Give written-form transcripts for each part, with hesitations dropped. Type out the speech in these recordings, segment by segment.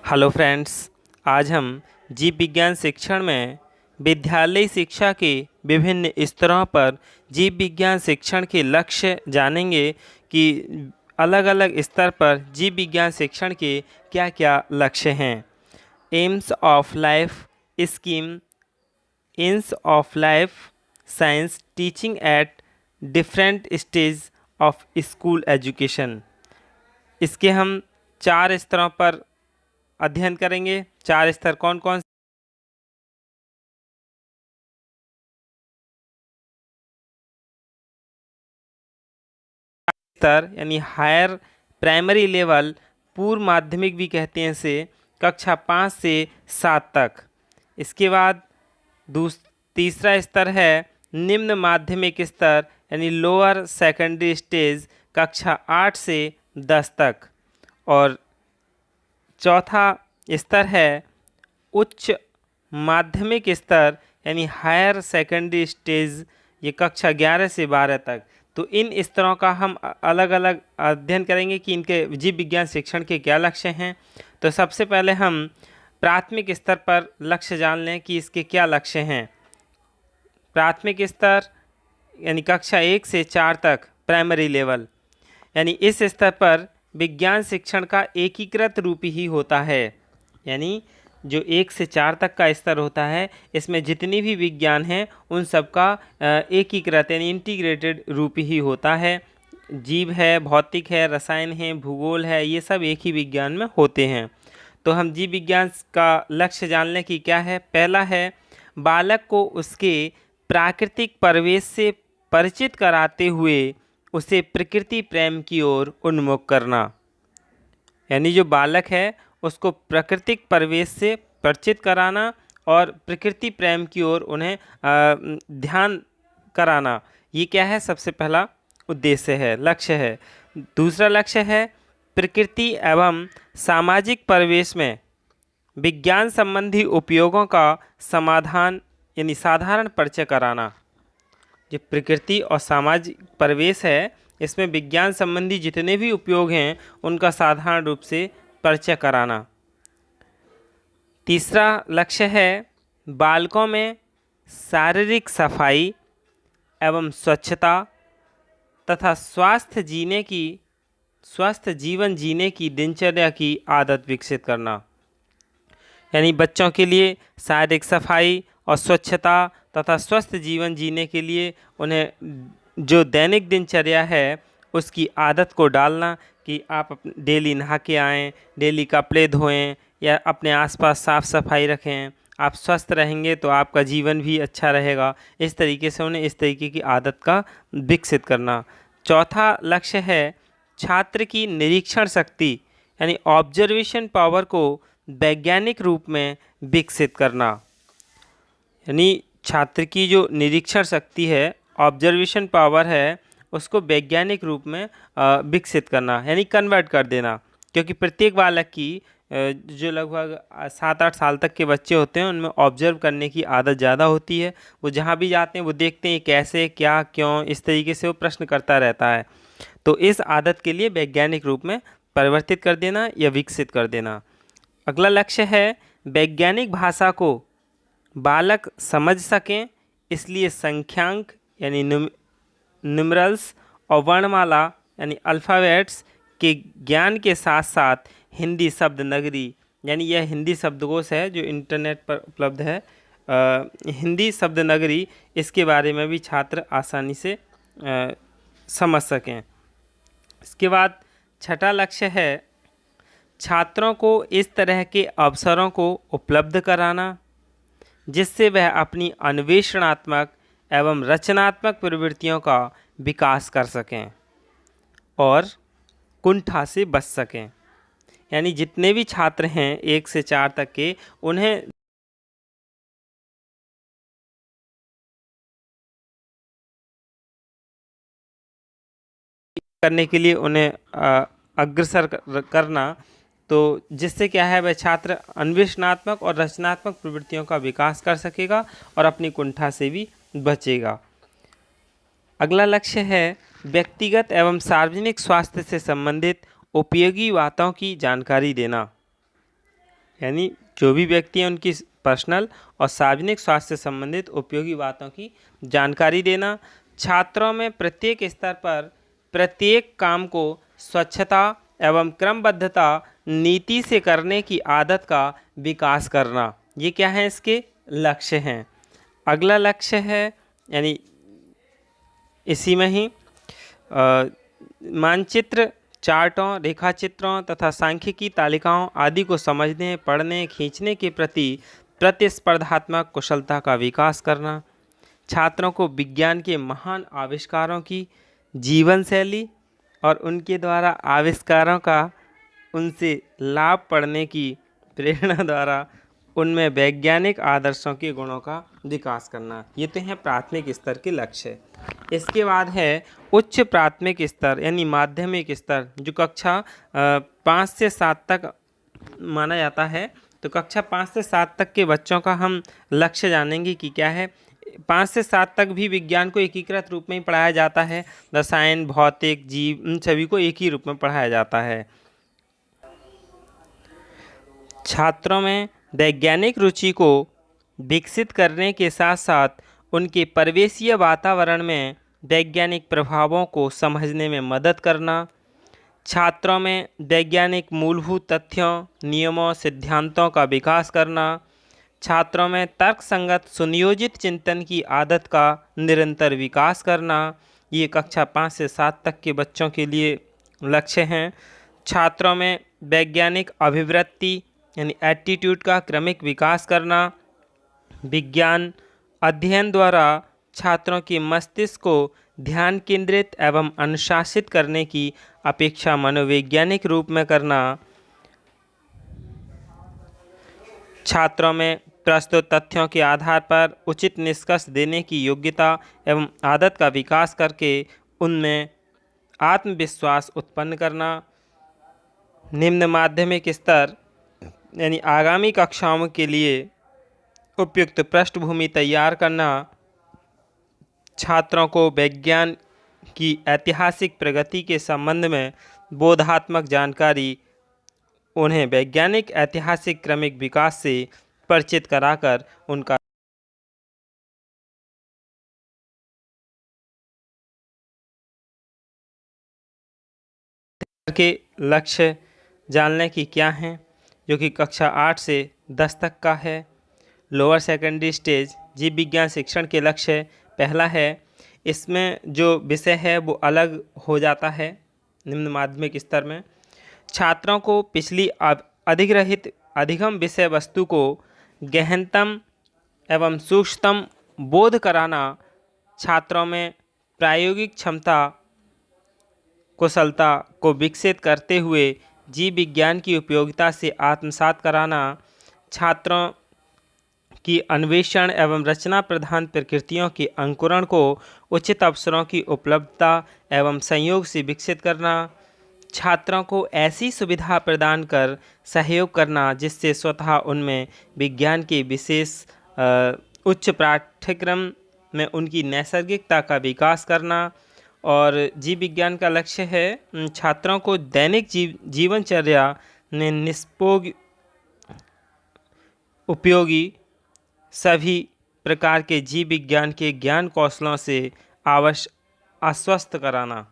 Hello friends, आज हम जीव विज्ञान शिक्षण में विद्यालय शिक्षा के विभिन्न स्तरों पर जीव विज्ञान शिक्षण के लक्ष्य जानेंगे कि अलग अलग स्तर पर जीव विज्ञान शिक्षण के क्या क्या लक्ष्य हैं। AIIMS of life scheme, AIIMS of life science teaching at different stage of school education. इसके हम 4 स्तरों पर अध्ययन करेंगे। 4 स्तर कौन कौन स्तर यानी हायर प्राइमरी लेवल, पूर्व माध्यमिक भी कहते हैं इसे, कक्षा 5 से 7 तक। इसके बाद तीसरा स्तर है निम्न माध्यमिक स्तर यानी लोअर सेकेंडरी स्टेज, कक्षा 8 से 10 तक। और चौथा स्तर है उच्च माध्यमिक स्तर यानी हायर सेकेंडरी स्टेज, ये कक्षा 11 से 12 तक। तो इन स्तरों का हम अलग अलग अध्ययन करेंगे कि इनके जीव विज्ञान शिक्षण के क्या लक्ष्य हैं। तो सबसे पहले हम प्राथमिक स्तर पर लक्ष्य जान लें कि इसके क्या लक्ष्य हैं। प्राथमिक स्तर यानी कक्षा 1 से 4 तक प्राइमरी लेवल, यानी इस स्तर पर विज्ञान शिक्षण का एकीकृत रूप ही होता है। यानी जो 1 से 4 तक का स्तर होता है, इसमें जितनी भी विज्ञान हैं उन सब का एकीकृत यानी इंटीग्रेटेड रूप ही होता है। जीव है, भौतिक है, रसायन है, भूगोल है, ये सब एक ही विज्ञान में होते हैं। तो हम जीव विज्ञान का लक्ष्य जान लें कि क्या है। पहला है बालक को उसके प्राकृतिक परिवेश से परिचित कराते हुए उसे प्रकृति प्रेम की ओर उन्मुख करना। यानी जो बालक है उसको प्राकृतिक परिवेश से परिचित कराना और प्रकृति प्रेम की ओर उन्हें ध्यान कराना, ये क्या है, सबसे पहला उद्देश्य है, लक्ष्य है। दूसरा लक्ष्य है प्रकृति एवं सामाजिक परिवेश में विज्ञान संबंधी उपयोगों का समाधान यानी साधारण परिचय कराना। जो प्रकृति और सामाजिक परिवेश है, इसमें विज्ञान संबंधी जितने भी उपयोग हैं उनका साधारण रूप से परिचय कराना। तीसरा लक्ष्य है बालकों में शारीरिक सफाई एवं स्वच्छता तथा स्वस्थ जीवन जीने की दिनचर्या की आदत विकसित करना। यानी बच्चों के लिए शारीरिक सफाई और स्वच्छता तथा स्वस्थ जीवन जीने के लिए उन्हें जो दैनिक दिनचर्या है उसकी आदत को डालना कि आप डेली नहा के आएँ, डेली कपड़े धोएं या अपने आसपास साफ़ सफाई रखें। आप स्वस्थ रहेंगे तो आपका जीवन भी अच्छा रहेगा। इस तरीके से उन्हें इस तरीके की आदत का विकसित करना। चौथा लक्ष्य है छात्र की निरीक्षण शक्ति यानी ऑब्जर्वेशन पावर को वैज्ञानिक रूप में विकसित करना। यानी छात्र की जो निरीक्षण शक्ति है, ऑब्जर्वेशन पावर है, उसको वैज्ञानिक रूप में विकसित करना यानी कन्वर्ट कर देना। क्योंकि प्रत्येक बालक की जो लगभग 7-8 साल तक के बच्चे होते हैं उनमें ऑब्जर्व करने की आदत ज़्यादा होती है। वो जहाँ भी जाते हैं वो देखते हैं कैसे, क्या, क्यों, इस तरीके से वो प्रश्न करता रहता है। तो इस आदत के लिए वैज्ञानिक रूप में परिवर्तित कर देना या विकसित कर देना। अगला लक्ष्य है वैज्ञानिक भाषा को बालक समझ सकें, इसलिए संख्यांक यानी न्यूमरल्स और वर्णमाला यानी अल्फ़ाबेट्स के ज्ञान के साथ साथ हिंदी शब्द नगरी, यानी यह हिंदी शब्दकोश है जो इंटरनेट पर उपलब्ध है, हिंदी शब्द नगरी, इसके बारे में भी छात्र आसानी से समझ सकें। इसके बाद छठा लक्ष्य है छात्रों को इस तरह के अवसरों को उपलब्ध कराना जिससे वह अपनी अन्वेषणात्मक एवं रचनात्मक प्रवृत्तियों का विकास कर सकें और कुंठा से बच सकें। यानी जितने भी छात्र हैं 1 से 4 तक के, उन्हें करने के लिए उन्हें अग्रसर करना, तो जिससे क्या है वह छात्र अन्वेषणात्मक और रचनात्मक प्रवृत्तियों का विकास कर सकेगा और अपनी कुंठा से भी बचेगा। अगला लक्ष्य है व्यक्तिगत एवं सार्वजनिक स्वास्थ्य से संबंधित उपयोगी बातों की जानकारी देना। यानी जो भी व्यक्ति हैं उनकी पर्सनल और सार्वजनिक स्वास्थ्य से संबंधित उपयोगी बातों की जानकारी देना। छात्रों में प्रत्येक स्तर पर प्रत्येक काम को स्वच्छता एवं क्रमबद्धता नीति से करने की आदत का विकास करना, ये क्या है, इसके लक्ष्य हैं। अगला लक्ष्य है, यानी इसी में ही मानचित्र, चार्टों, रेखाचित्रों तथा सांख्यिकी तालिकाओं आदि को समझने, पढ़ने, खींचने के प्रति प्रतिस्पर्धात्मक कुशलता का विकास करना। छात्रों को विज्ञान के महान आविष्कारों की जीवन शैली और उनके द्वारा आविष्कारों का उनसे लाभ पढ़ने की प्रेरणा द्वारा उनमें वैज्ञानिक आदर्शों के गुणों का विकास करना। ये तो हैं प्राथमिक स्तर के लक्ष्य। इसके बाद है उच्च प्राथमिक स्तर यानी माध्यमिक स्तर, जो कक्षा 5 से 7 तक माना जाता है। तो कक्षा 5 से 7 तक के बच्चों का हम लक्ष्य जानेंगे कि क्या है। 5 से 7 तक भी विज्ञान को एकीकृत रूप में ही पढ़ाया जाता है। रसायन, भौतिक, जीव, इन सभी को एक ही रूप में पढ़ाया जाता है। छात्रों में वैज्ञानिक रुचि को विकसित करने के साथ साथ उनके परिवेशीय वातावरण में वैज्ञानिक प्रभावों को समझने में मदद करना। छात्रों में वैज्ञानिक मूलभूत तथ्यों, नियमों, सिद्धांतों का विकास करना। छात्रों में तर्कसंगत सुनियोजित चिंतन की आदत का निरंतर विकास करना। ये कक्षा 5 से 7 तक के बच्चों के लिए लक्ष्य हैं। छात्रों में वैज्ञानिक अभिवृत्ति यानी एटीट्यूड का क्रमिक विकास करना। विज्ञान अध्ययन द्वारा छात्रों के मस्तिष्क को ध्यान केंद्रित एवं अनुशासित करने की अपेक्षा मनोवैज्ञानिक रूप में करना। छात्रों में प्रस्तुत तथ्यों के आधार पर उचित निष्कर्ष देने की योग्यता एवं आदत का विकास करके उनमें आत्मविश्वास उत्पन्न करना। निम्न माध्यमिक स्तर यानी आगामी कक्षाओं के लिए उपयुक्त पृष्ठभूमि तैयार करना। छात्रों को विज्ञान की ऐतिहासिक प्रगति के संबंध में बोधात्मक जानकारी उन्हें वैज्ञानिक ऐतिहासिक क्रमिक विकास से परिचित कराकर उनका के लक्ष्य जानने की क्या हैं, जो कि कक्षा 8 से 10 तक का है। लोअर सेकेंडरी स्टेज जीव विज्ञान शिक्षण के लक्ष्य पहला है, इसमें जो विषय है वो अलग हो जाता है। निम्न माध्यमिक स्तर में छात्रों को पिछली अधिग्रहित अधिगम विषय वस्तु को गहनतम एवं सूक्ष्मतम बोध कराना। छात्रों में प्रायोगिक क्षमता कुशलता को विकसित करते हुए जीव विज्ञान की उपयोगिता से आत्मसात कराना। छात्रों की अन्वेषण एवं रचना प्रधान प्रकृतियों के अंकुरण को उचित अवसरों की उपलब्धता एवं संयोग से विकसित करना। छात्रों को ऐसी सुविधा प्रदान कर सहयोग करना जिससे स्वतः उनमें विज्ञान के विशेष उच्च पाठ्यक्रम में उनकी नैसर्गिकता का विकास करना। और जीव विज्ञान का लक्ष्य है छात्रों को दैनिक जीवनचर्या में निष्पोग उपयोगी सभी प्रकार के जीव विज्ञान के ज्ञान कौशलों से आश्वस्त कराना।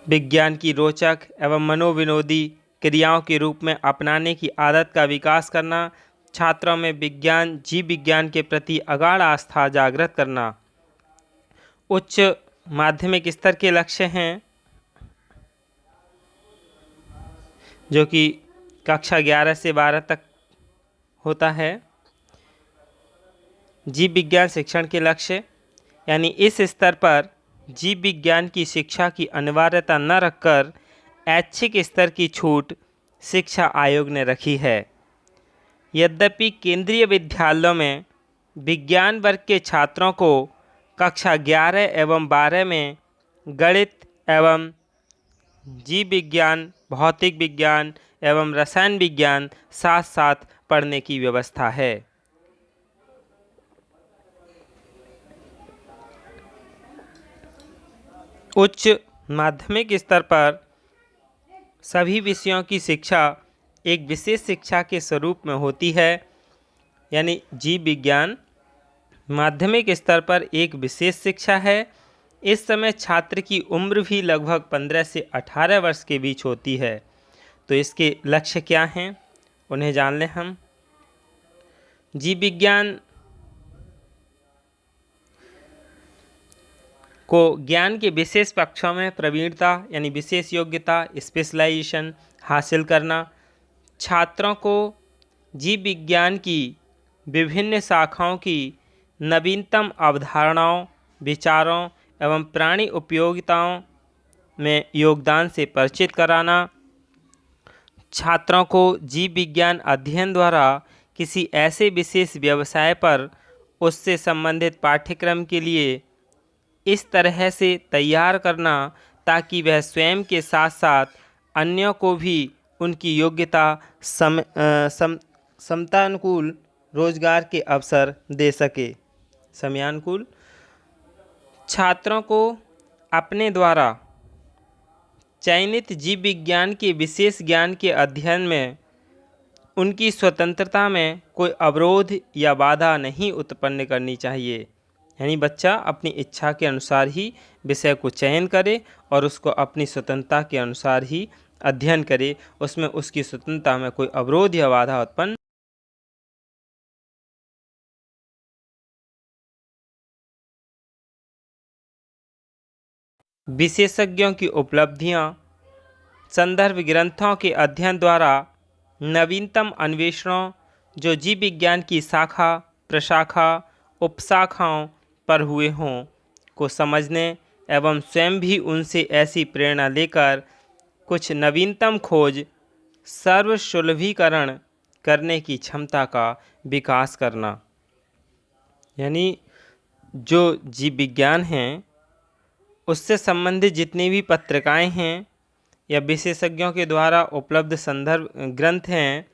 विज्ञान की रोचक एवं मनोविनोदी क्रियाओं के रूप में अपनाने की आदत का विकास करना। छात्रों में जीव विज्ञान के प्रति अगाध आस्था जागृत करना। उच्च माध्यमिक स्तर के लक्ष्य हैं, जो कि कक्षा 11 से 12 तक होता है। जीव विज्ञान शिक्षण के लक्ष्य यानी इस स्तर पर जीव विज्ञान की शिक्षा की अनिवार्यता न रखकर ऐच्छिक स्तर की छूट शिक्षा आयोग ने रखी है। यद्यपि केंद्रीय विद्यालयों में विज्ञान वर्ग के छात्रों को कक्षा 11 एवं 12 में गणित एवं जीव विज्ञान, भौतिक विज्ञान एवं रसायन विज्ञान साथ साथ पढ़ने की व्यवस्था है। उच्च माध्यमिक स्तर पर सभी विषयों की शिक्षा एक विशेष शिक्षा के स्वरूप में होती है। यानी जीव विज्ञान माध्यमिक स्तर पर एक विशेष शिक्षा है। इस समय छात्र की उम्र भी लगभग 15 से 18 वर्ष के बीच होती है। तो इसके लक्ष्य क्या हैं, उन्हें जान लें हम। जीव विज्ञान को ज्ञान के विशेष पक्षों में प्रवीणता यानी विशेष योग्यता, स्पेशलाइजेशन हासिल करना, छात्रों को जीव विज्ञान की विभिन्न शाखाओं की नवीनतम अवधारणाओं, विचारों एवं प्राणी उपयोगिताओं में योगदान से परिचित कराना, छात्रों को जीव विज्ञान अध्ययन द्वारा किसी ऐसे विशेष व्यवसाय पर उससे संबंधित पाठ्यक्रम के लिए इस तरह से तैयार करना ताकि वह स्वयं के साथ साथ अन्यों को भी उनकी योग्यता समतानुकूल रोजगार के अवसर दे सके। समयानुकूल छात्रों को अपने द्वारा चयनित जीव विज्ञान के विशेष ज्ञान के अध्ययन में उनकी स्वतंत्रता में कोई अवरोध या बाधा नहीं उत्पन्न करनी चाहिए। यानी बच्चा अपनी इच्छा के अनुसार ही विषय को चयन करे और उसको अपनी स्वतंत्रता के अनुसार ही अध्ययन करे, उसमें उसकी स्वतंत्रता में कोई अवरोध या बाधा उत्पन्न। विशेषज्ञों की उपलब्धियां संदर्भ ग्रंथों के अध्ययन द्वारा नवीनतम अन्वेषणों जो जीव विज्ञान की शाखा, प्रशाखा, उपशाखाओं पर हुए हों को समझने एवं स्वयं भी उनसे ऐसी प्रेरणा लेकर कुछ नवीनतम खोज सर्वसुलभीकरण करने की क्षमता का विकास करना। यानी जो जीव विज्ञान हैं उससे संबंधित जितनी भी पत्रिकाएं हैं या विशेषज्ञों के द्वारा उपलब्ध संदर्भ ग्रंथ हैं,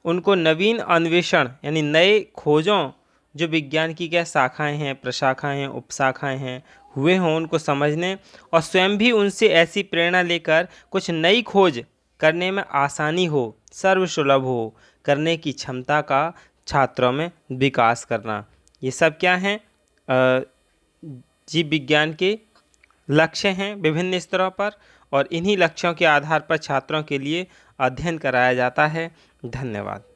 उनको नवीन अन्वेषण यानी नए खोजों जो विज्ञान की क्या शाखाएं हैं, प्रशाखाएं हैं, उपशाखाएं हैं हुए हों, उनको समझने और स्वयं भी उनसे ऐसी प्रेरणा लेकर कुछ नई खोज करने में आसानी हो, सर्वसुलभ हो करने की क्षमता का छात्रों में विकास करना। ये सब क्या हैं, जीव विज्ञान के लक्ष्य हैं विभिन्न स्तरों पर, और इन्हीं लक्ष्यों के आधार पर छात्रों के लिए अध्ययन कराया जाता है। धन्यवाद।